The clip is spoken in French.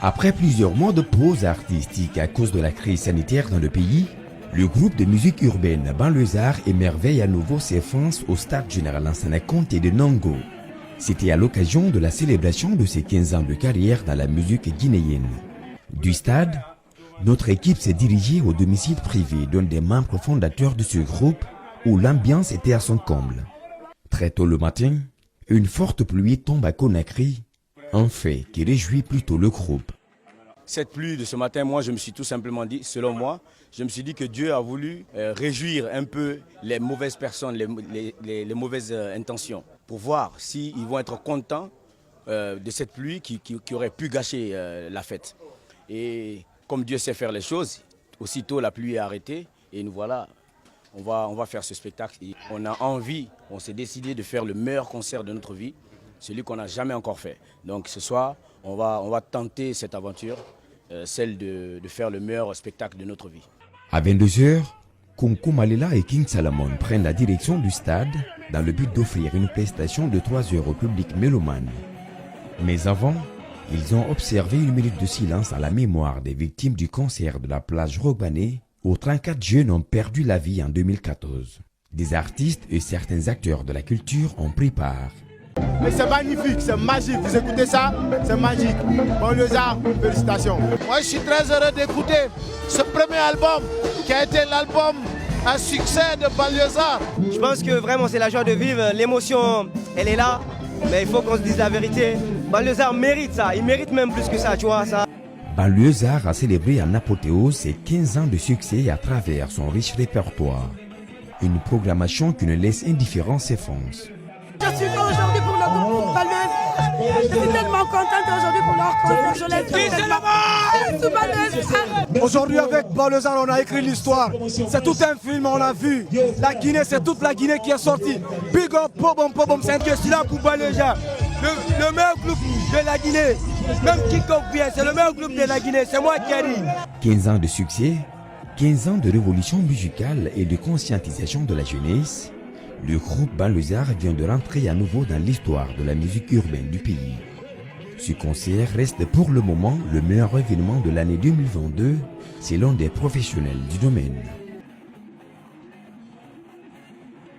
Après plusieurs mois de pause artistique à cause de la crise sanitaire dans le pays, le groupe de musique urbaine Banlieusards émerveille à nouveau ses fans au stade général Lansana Conté de Nango. C'était à l'occasion de la célébration de ses 15 ans de carrière dans la musique guinéenne. Du stade, notre équipe s'est dirigée au domicile privé d'un des membres fondateurs de ce groupe où l'ambiance était à son comble. Très tôt le matin, une forte pluie tombe à Conakry, un fait qui réjouit plutôt le groupe. Cette pluie de ce matin, moi je me suis tout simplement dit, selon moi, je me suis dit que Dieu a voulu réjouir un peu les mauvaises personnes, les mauvaises intentions, pour voir s'ils vont être contents de cette pluie qui aurait pu gâcher la fête. Et comme Dieu sait faire les choses, aussitôt la pluie est arrêtée et nous voilà, on va faire ce spectacle. Et on a envie, on s'est décidé de faire le meilleur concert de notre vie, celui qu'on n'a jamais encore fait. Donc ce soir, on va tenter cette aventure, celle de faire le meilleur spectacle de notre vie. À 22h, Kunku Malela et King Salomon prennent la direction du stade dans le but d'offrir une prestation de 3 heures au public mélomane. Mais avant, ils ont observé une minute de silence à la mémoire des victimes du concert de la plage Robané où 34 jeunes ont perdu la vie en 2014. Des artistes et certains acteurs de la culture ont pris part. Mais c'est magnifique, c'est magique. Vous écoutez ça, c'est magique. Banlieusards, félicitations. Moi, je suis très heureux d'écouter ce premier album qui a été l'album à succès de Banlieusards. Je pense que vraiment c'est la joie de vivre, l'émotion, elle est là. Mais il faut qu'on se dise la vérité. Banlieusards mérite ça, il mérite même plus que ça, tu vois ça. Banlieusards a célébré en apothéose ses 15 ans de succès à travers son riche répertoire. Une programmation qui ne laisse indifférent ses fans. Je suis là aujourd'hui pour le groupe Banlieusards. Je suis tellement contente aujourd'hui pour leur concert. Je les aime. Aujourd'hui avec Banlieusards, on a écrit l'histoire. C'est tout un film, on l'a vu. La Guinée, c'est toute la Guinée qui est sortie. Big up, pobom, c'est un suis là pour Banlieusards. Le meilleur groupe de la Guinée. Même quiconque vient, c'est le meilleur groupe de la Guinée. C'est moi qui ai dit. 15 ans de succès, 15 ans de révolution musicale et de conscientisation de la jeunesse. Le groupe Banlieusards vient de rentrer à nouveau dans l'histoire de la musique urbaine du pays. Ce concert reste pour le moment le meilleur événement de l'année 2022 selon des professionnels du domaine.